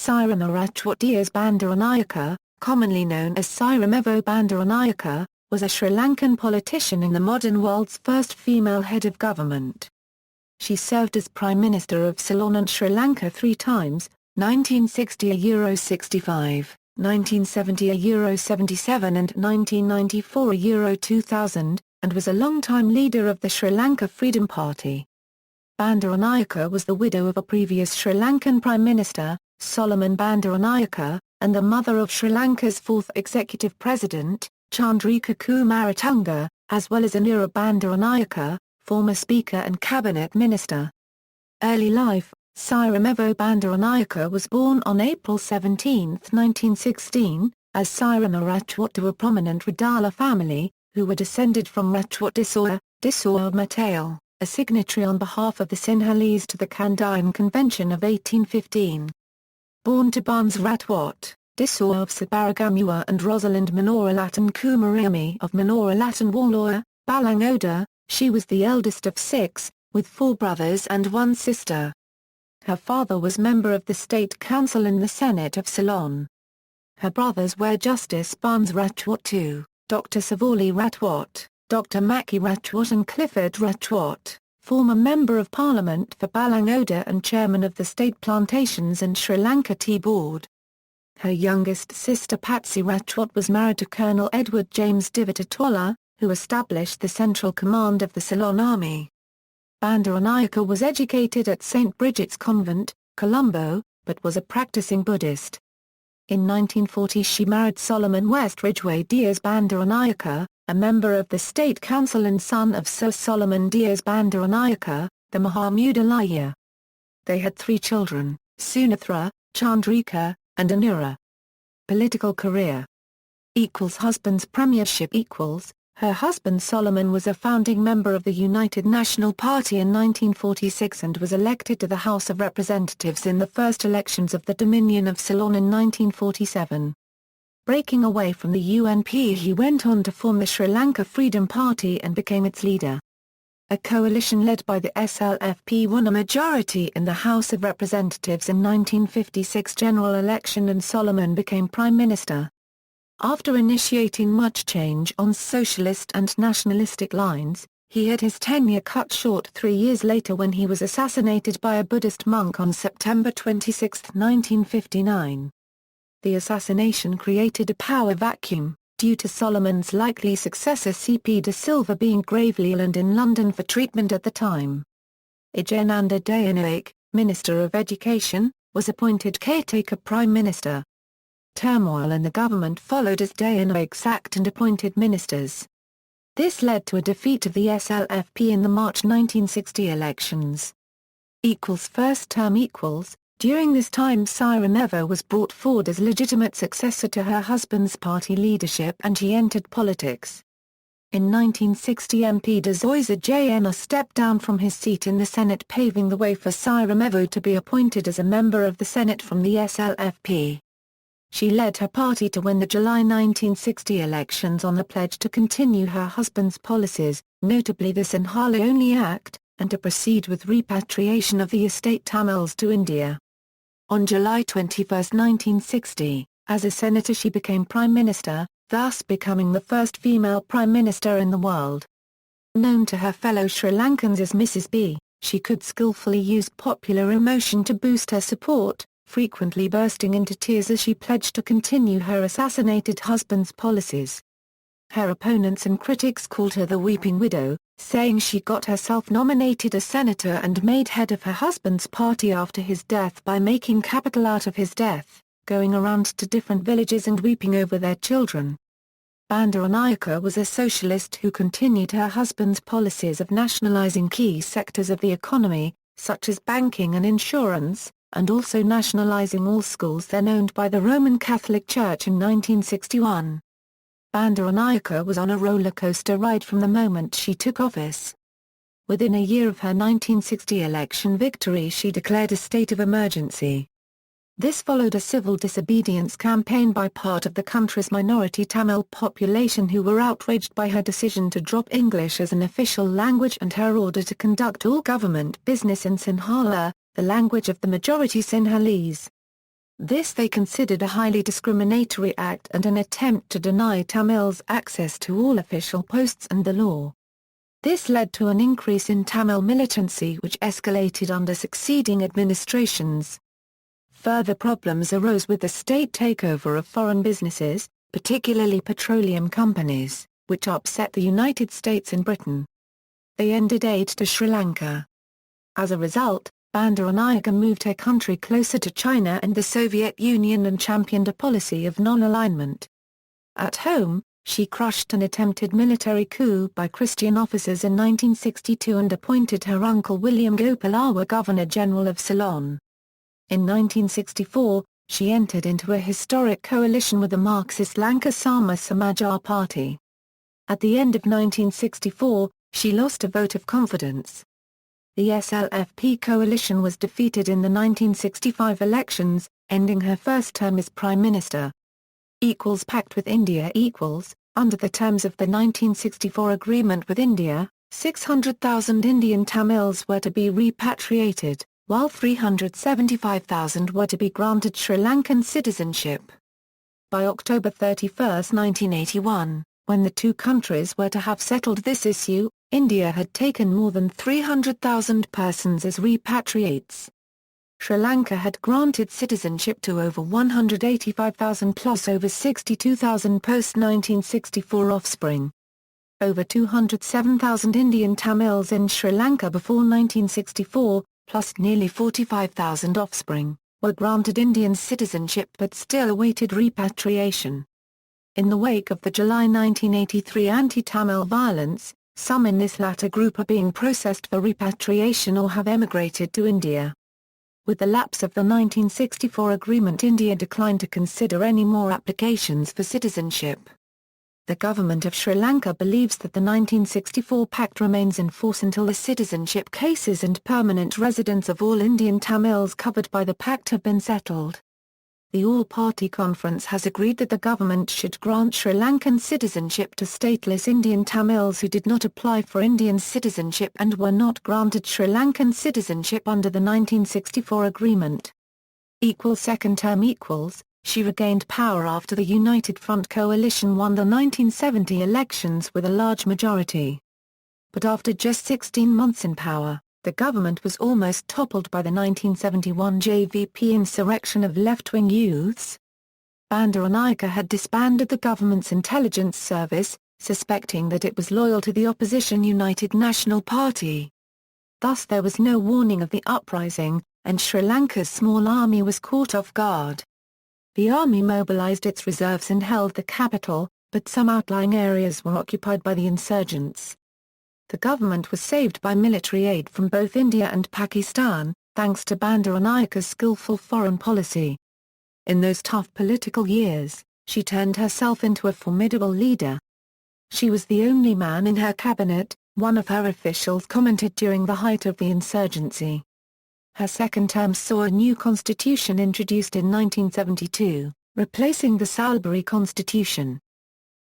Sirima Ratwatte Dias Bandaranaike, commonly known as Sirimavo Bandaranaike, was a Sri Lankan politician and the modern world's first female head of government. She served as Prime Minister of Ceylon and Sri Lanka 3 times, 1960-65, 1970-77 and 1994-2000, and was a long-time leader of the Sri Lanka Freedom Party. Bandaranaike was the widow of a previous Sri Lankan Prime Minister, Solomon Bandaranaike, and the mother of Sri Lanka's 4th Executive President, Chandrika Kumaratunga, as well as Anura Bandaranaike, former Speaker and Cabinet Minister. Early life: Sirimavo Bandaranaike was born on April 17, 1916, as Sirima Ratwatte to a prominent Radala family, who were descended from Ratwatte Disor Matale, a signatory on behalf of the Sinhalese to the Kandyan Convention of 1815. Born to Barnes Ratwatte, Disor of Sabaragamua and Rosalind Manooralatan Kumarami of Manooralatan Walloya, Balangoda, she was the eldest of 6, with 4 brothers and 1 sister. Her father was member of the State Council and the Senate of Ceylon. Her brothers were Justice Barnes Ratwatte II, Dr. Savali Ratwatte, Dr. Maki Ratwatte and Clifford Ratwatte, former Member of Parliament for Balangoda and Chairman of the State Plantations and Sri Lanka Tea Board. Her youngest sister Patsy Ratwatte was married to Colonel Edward James Divitatwala, who established the Central Command of the Ceylon Army. Bandaranaike was educated at St. Bridget's Convent, Colombo, but was a practicing Buddhist. In 1940 she married Solomon West Ridgway Dias Bandaranaike, a member of the State Council and son of Sir Solomon Dias Bandaranaike, the Mahamudalaya. They had 3 children, Sunathra, Chandrika, and Anura. Political career. Husband's premiership. Her husband Solomon was a founding member of the United National Party in 1946 and was elected to the House of Representatives in the first elections of the Dominion of Ceylon in 1947. Breaking away from the UNP, he went on to form the Sri Lanka Freedom Party and became its leader. A coalition led by the SLFP won a majority in the House of Representatives in 1956 general election and Solomon became Prime Minister. After initiating much change on socialist and nationalistic lines, he had his tenure cut short 3 years later when he was assassinated by a Buddhist monk on September 26, 1959. The assassination created a power vacuum, due to Solomon's likely successor C.P. de Silva being gravely ill and in London for treatment at the time. Ijananda Dayanaike, Minister of Education, was appointed caretaker Prime Minister. Turmoil in the government followed as Dayanaike sacked and appointed ministers. This led to a defeat of the SLFP in the March 1960 elections. First term. During this time Sirimavo was brought forward as legitimate successor to her husband's party leadership and she entered politics. In 1960 MP Dezoisa Jna stepped down from his seat in the Senate, paving the way for Sirimavo to be appointed as a member of the Senate from the SLFP. She led her party to win the July 1960 elections on the pledge to continue her husband's policies, notably the Sinhala-only Act, and to proceed with repatriation of the estate Tamils to India. On July 21, 1960, as a senator she became Prime Minister, thus becoming the first female Prime Minister in the world. Known to her fellow Sri Lankans as Mrs. B, she could skillfully use popular emotion to boost her support, frequently bursting into tears as she pledged to continue her assassinated husband's policies. Her opponents and critics called her the Weeping Widow, saying she got herself nominated as senator and made head of her husband's party after his death by making capital out of his death, going around to different villages and weeping over their children. Bandaranaike was a socialist who continued her husband's policies of nationalizing key sectors of the economy, such as banking and insurance, and also nationalizing all schools then owned by the Roman Catholic Church in 1961. Bandaranaike was on a roller coaster ride from the moment she took office. Within a year of her 1960 election victory she declared a state of emergency. This followed a civil disobedience campaign by part of the country's minority Tamil population who were outraged by her decision to drop English as an official language and her order to conduct all government business in Sinhala, the language of the majority Sinhalese. This they considered a highly discriminatory act and an attempt to deny Tamils access to all official posts and the law. This led to an increase in Tamil militancy which escalated under succeeding administrations. Further problems arose with the state takeover of foreign businesses, particularly petroleum companies, which upset the United States and Britain. They ended aid to Sri Lanka. As a result, Bandaranaike moved her country closer to China and the Soviet Union and championed a policy of non-alignment. At home, she crushed an attempted military coup by Christian officers in 1962 and appointed her uncle William Gopalawa Governor-General of Ceylon. In 1964, she entered into a historic coalition with the Marxist Lanka Sama Samajar Party. At the end of 1964, she lost a vote of confidence. The SLFP coalition was defeated in the 1965 elections, ending her first term as Prime Minister. Pact with India under the terms of the 1964 agreement with India, 600,000 Indian Tamils were to be repatriated, while 375,000 were to be granted Sri Lankan citizenship. By October 31, 1981, when the two countries were to have settled this issue, India had taken more than 300,000 persons as repatriates. Sri Lanka had granted citizenship to over 185,000 plus over 62,000 post-1964 offspring. Over 207,000 Indian Tamils in Sri Lanka before 1964, plus nearly 45,000 offspring, were granted Indian citizenship but still awaited repatriation. In the wake of the July 1983 anti-Tamil violence, some in this latter group are being processed for repatriation or have emigrated to India. With the lapse of the 1964 agreement, India declined to consider any more applications for citizenship. The government of Sri Lanka believes that the 1964 pact remains in force until the citizenship cases and permanent residence of all Indian Tamils covered by the pact have been settled. The All-Party Conference has agreed that the government should grant Sri Lankan citizenship to stateless Indian Tamils who did not apply for Indian citizenship and were not granted Sri Lankan citizenship under the 1964 agreement. Second term she regained power after the United Front coalition won the 1970 elections with a large majority. But after just 16 months in power, the government was almost toppled by the 1971 JVP insurrection of left-wing youths. Bandaranaike had disbanded the government's intelligence service, suspecting that it was loyal to the opposition United National Party. Thus there was no warning of the uprising, and Sri Lanka's small army was caught off guard. The army mobilized its reserves and held the capital, but some outlying areas were occupied by the insurgents. The government was saved by military aid from both India and Pakistan, thanks to Bandaranaike's skillful foreign policy. In those tough political years, she turned herself into a formidable leader. She was the only man in her cabinet, one of her officials commented during the height of the insurgency. Her second term saw a new constitution introduced in 1972, replacing the Salisbury Constitution.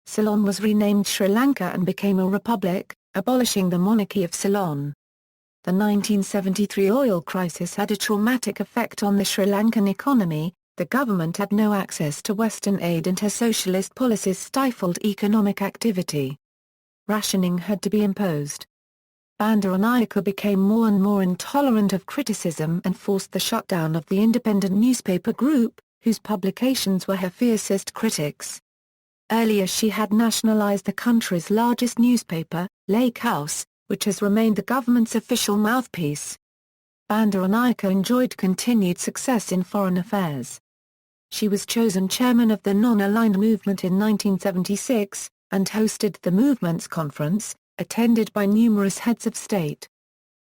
Ceylon was renamed Sri Lanka and became a republic, abolishing the monarchy of Ceylon. The 1973 oil crisis had a traumatic effect on the Sri Lankan economy. The government had no access to Western aid and her socialist policies stifled economic activity. Rationing had to be imposed. Bandaranaike became more and more intolerant of criticism and forced the shutdown of the independent newspaper group, whose publications were her fiercest critics. Earlier she had nationalized the country's largest newspaper, Lake House, which has remained the government's official mouthpiece. Bandaranaike enjoyed continued success in foreign affairs. She was chosen chairman of the Non-Aligned Movement in 1976, and hosted the movement's conference, attended by numerous heads of state.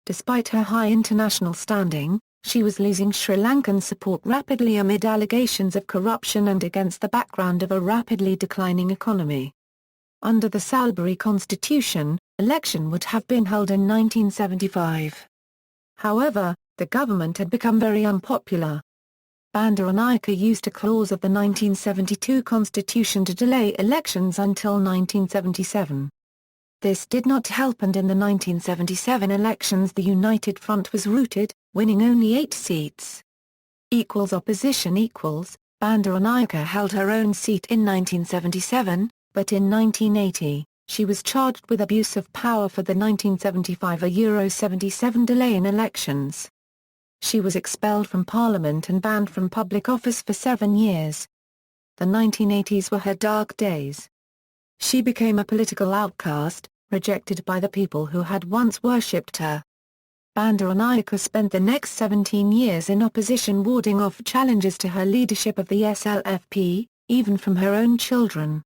Despite her high international standing, she was losing Sri Lankan support rapidly amid allegations of corruption and against the background of a rapidly declining economy. Under the Salisbury Constitution, election would have been held in 1975. However, the government had become very unpopular. Bandaranaike used a clause of the 1972 Constitution to delay elections until 1977. This did not help, and in the 1977 elections the United Front was routed, winning only 8 seats. Opposition Bandaranaike held her own seat in 1977, but in 1980, she was charged with abuse of power for the 1975-77 delay in elections. She was expelled from parliament and banned from public office for 7 years. The 1980s were her dark days. She became a political outcast, rejected by the people who had once worshipped her. Bandaranaike spent the next 17 years in opposition, warding off challenges to her leadership of the SLFP, even from her own children.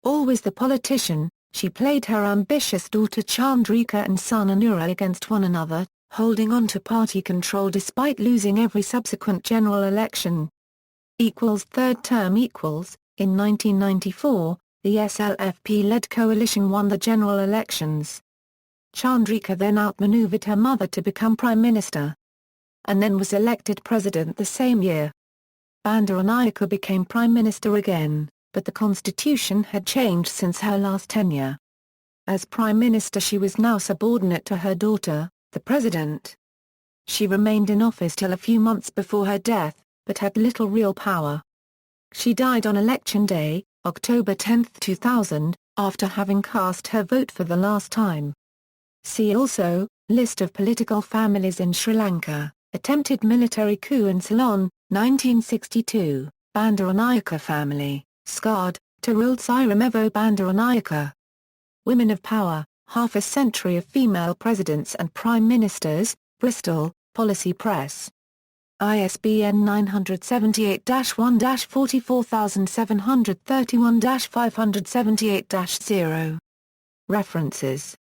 Always the politician, she played her ambitious daughter Chandrika and son Anura against one another, holding on to party control despite losing every subsequent general election. Third term In 1994, the SLFP-led coalition won the general elections. Chandrika then outmaneuvered her mother to become prime minister, and then was elected president the same year. Bandaranaike became prime minister again, but the constitution had changed since her last tenure. As prime minister, she was now subordinate to her daughter, the president. She remained in office till a few months before her death, but had little real power. She died on election day, October 10, 2000, after having cast her vote for the last time. See also, List of political families in Sri Lanka, attempted military coup in Ceylon, 1962, Bandaranaike family, scarred, to ruled Sirimavo Bandaranaike. Women of Power, Half a Century of Female Presidents and Prime Ministers, Bristol, Policy Press. ISBN 978-1-44731-578-0. References.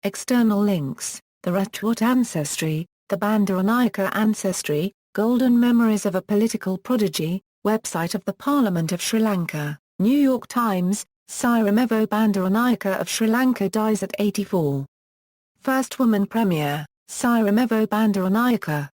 External links: The Ratwatte Ancestry, The Bandaranaike Ancestry, Golden Memories of a Political Prodigy, website of the Parliament of Sri Lanka, New York Times. Sirimavo Bandaranaike of Sri Lanka dies at 84. First woman Premier, Sirimavo Bandaranaike.